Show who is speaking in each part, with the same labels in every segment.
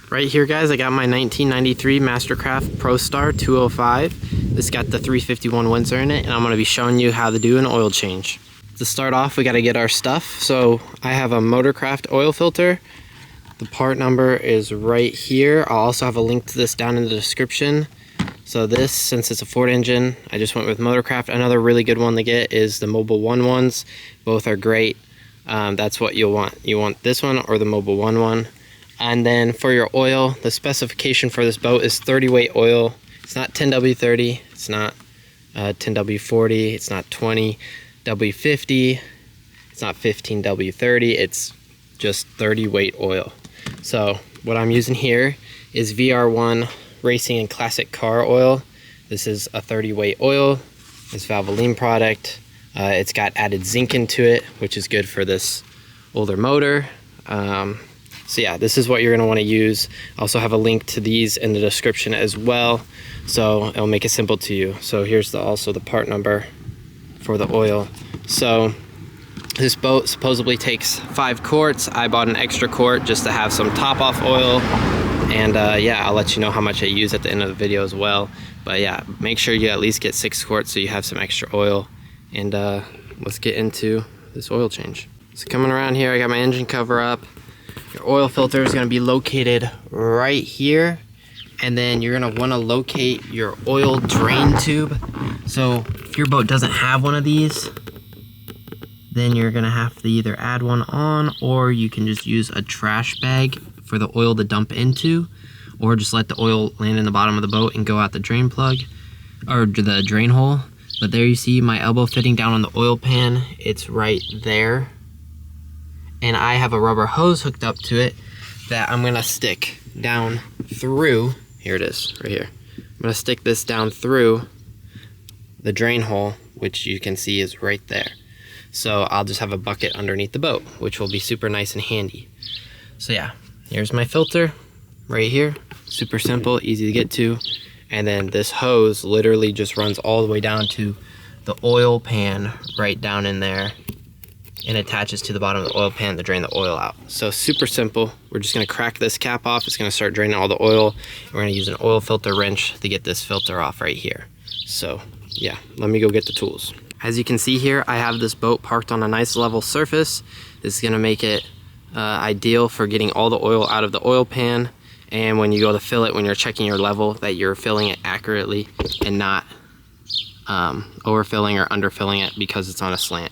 Speaker 1: Right here, guys, I got my 1993 MasterCraft Prostar 205. This got the 351 Windsor in it, and I'm going to be showing you how to do an oil change. To start off, we got to get our stuff. So I have a MasterCraft oil filter. The part number is right here. I'll also have a link to this down in the description. So this, since it's a Ford engine, I just went with MasterCraft. Another really good one to get is the Mobil 1 ones. Both are great. That's what you'll want. You want this one or the Mobil 1 one. And then for your oil, the specification for this boat is 30 weight oil. It's not 10W30, it's not 10W40, it's not 20W50, it's not 15W30, it's just 30 weight oil. So what I'm using here is VR1 Racing and Classic Car Oil. This is a 30 weight oil. It's Valvoline product. It's got added zinc into it, which is good for this older motor. So yeah, this is what you're going to want to use. I also have a link to these in the description as well, so it'll make it simple to you. So here's also the part number for the oil. So this boat supposedly takes 5 quarts. I bought an extra quart just to have some top off oil, and yeah, I'll let you know how much I use at the end of the video as well. But yeah, make sure you at least get 6 quarts so you have some extra oil. And let's get into this oil change. So coming around here, I got my engine cover up. Your oil filter is going to be located right here, and then you're going to want to locate your oil drain tube. So if your boat doesn't have one of these, then you're going to have to either add one on, or you can just use a trash bag for the oil to dump into, or just let the oil land in the bottom of the boat and go out the drain plug or the drain hole. But there you see my elbow fitting down on the oil pan. It's right there. And I have a rubber hose hooked up to it that I'm gonna stick down through. Here it is, right here. I'm gonna stick this down through the drain hole, which you can see is right there. So I'll just have a bucket underneath the boat, which will be super nice and handy. So yeah, here's my filter right here. Super simple, easy to get to. And then this hose literally just runs all the way down to the oil pan right down in there, and attaches to the bottom of the oil pan to drain the oil out. So super simple. We're just gonna crack this cap off. It's gonna start draining all the oil. We're gonna use an oil filter wrench to get this filter off right here. So yeah, let me go get the tools. As you can see here, I have this boat parked on a nice level surface. This is gonna make it ideal for getting all the oil out of the oil pan. And when you go to fill it, when you're checking your level, that you're filling it accurately and not overfilling or underfilling it because it's on a slant.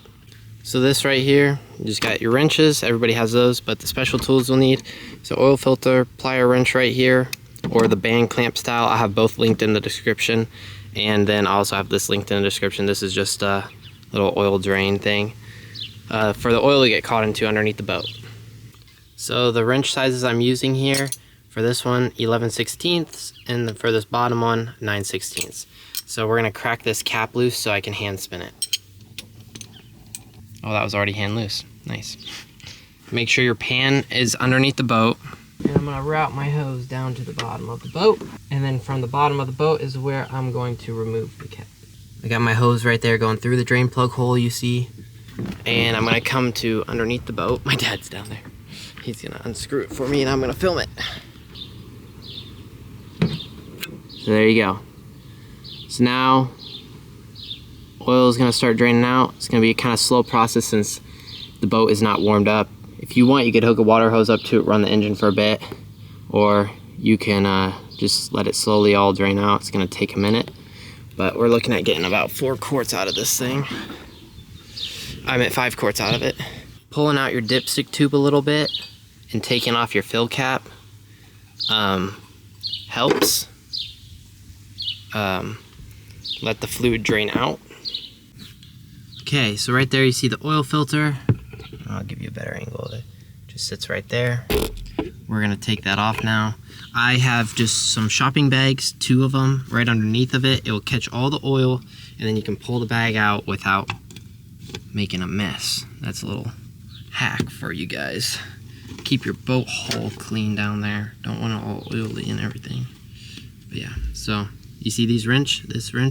Speaker 1: So this right here, you just got your wrenches. Everybody has those, but the special tools you'll need. So oil filter, plier wrench right here, or the band clamp style. I have both linked in the description. And then I also have this linked in the description. This is just a little oil drain thing for the oil to get caught into underneath the boat. So the wrench sizes I'm using here, for this one, 11/16, and for this bottom one, 9/16. So we're gonna crack this cap loose so I can hand spin it. Oh, that was already hand loose. Nice. Make sure your pan is underneath the boat. And I'm gonna route my hose down to the bottom of the boat. And then from the bottom of the boat is where I'm going to remove the cap. I got my hose right there going through the drain plug hole you see. And I'm gonna come to underneath the boat. My dad's down there. He's gonna unscrew it for me and I'm gonna film it. So there you go. So now oil is going to start draining out. It's going to be a kind of slow process since the boat is not warmed up. If you want, you could hook a water hose up to it, run the engine for a bit, or you can just let it slowly all drain out. It's going to take a minute, but we're looking at getting about 4 quarts out of this thing. I meant 5 quarts out of it. Pulling out your dipstick tube a little bit and taking off your fill cap helps let the fluid drain out. Okay, so right there you see the oil filter. I'll give you a better angle of it. Just sits right there. We're gonna take that off now. I have just some shopping bags, 2 of them, right underneath of it. It will catch all the oil, and then you can pull the bag out without making a mess. That's a little hack for you guys. Keep your boat hull clean down there. Don't want it all oily and everything. But yeah, so you see this wrench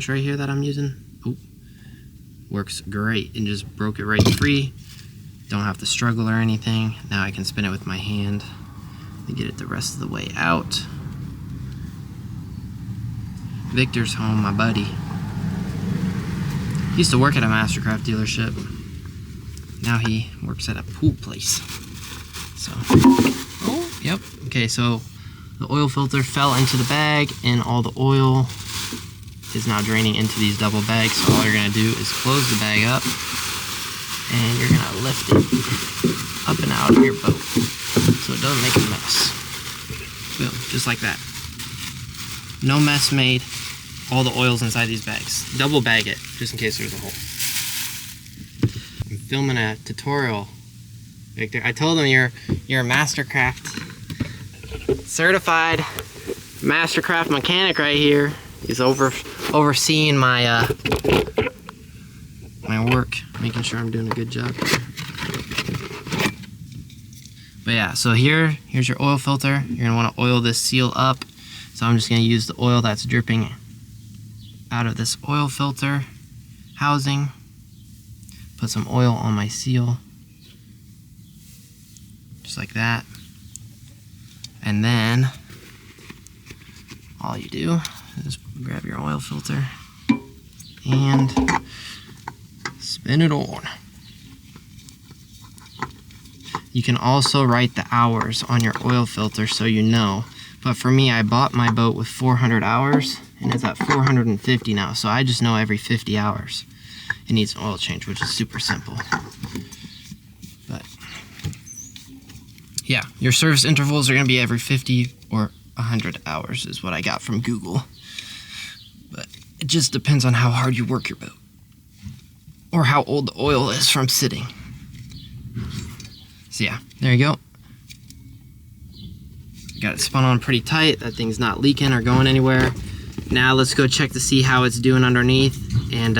Speaker 1: right here that I'm using? Oh, works great, and just broke it right free. Don't have to struggle or anything. Now I can spin it with my hand. Let me get it the rest of the way out. Victor's home, my buddy. He used to work at a MasterCraft dealership. Now he works at a pool place. So, oh, yep. Okay, so the oil filter fell into the bag and all the oil is now draining into these double bags. So all you're gonna do is close the bag up and you're gonna lift it up and out of your boat so it doesn't make a mess. Boom, just like that. No mess made. All the oil's inside these bags. Double bag it, just in case there's a hole. I'm filming a tutorial, Victor. I told him you're a MasterCraft certified MasterCraft mechanic right here. He's overseeing my my work, making sure I'm doing a good job. But yeah, so here's your oil filter. You're gonna want to oil this seal up. So I'm just gonna use the oil that's dripping out of this oil filter housing. Put some oil on my seal, just like that. And then all you do is grab your oil filter and spin it on. You can also write the hours on your oil filter so you know. But for me, I bought my boat with 400 hours and it's at 450 now. So I just know every 50 hours it needs an oil change, which is super simple. But yeah, your service intervals are gonna be every 50 or 100 hours is what I got from Google. But it just depends on how hard you work your boat or how old the oil is from sitting. So yeah, there you go. Got it spun on pretty tight. That thing's not leaking or going anywhere. Now let's go check to see how it's doing underneath, and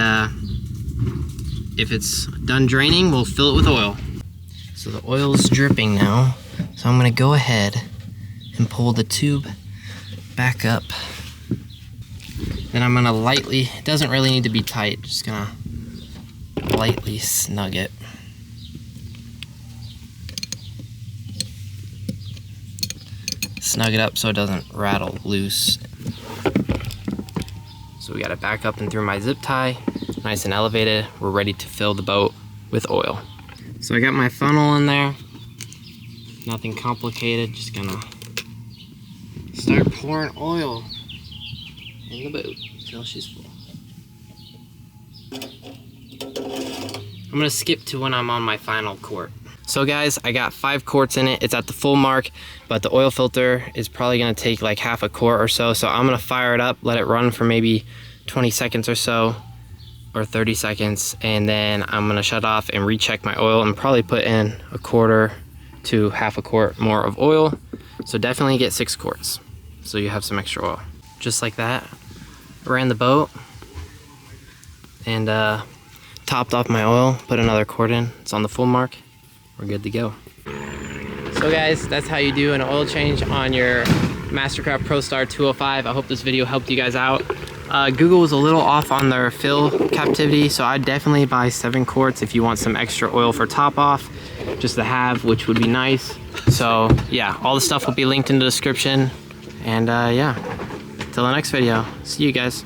Speaker 1: if it's done draining, we'll fill it with oil. So the oil is dripping now, so I'm gonna go ahead and pull the tube back up. Then I'm gonna lightly, it doesn't really need to be tight, just gonna lightly snug it. Snug it up so it doesn't rattle loose. So we got it back up and through my zip tie, nice and elevated. We're ready to fill the boat with oil. So I got my funnel in there, nothing complicated, just gonna start pouring oil in the boat until she's full. I'm gonna skip to when I'm on my final quart. So guys, I got 5 quarts in it. It's at the full mark, but the oil filter is probably gonna take like half a quart or so. So I'm gonna fire it up, let it run for maybe 20 seconds or so, or 30 seconds. And then I'm gonna shut off and recheck my oil and probably put in a quarter to half a quart more of oil. So definitely get 6 quarts, so you have some extra oil. Just like that, ran the boat and topped off my oil, put another quart in. It's on the full mark. We're good to go. So guys, that's how you do an oil change on your MasterCraft Prostar 205. I hope this video helped you guys out. Google was a little off on their fill captivity, so I'd definitely buy 7 quarts if you want some extra oil for top off, just to have, which would be nice. So yeah, all the stuff will be linked in the description. And yeah, till the next video, see you guys.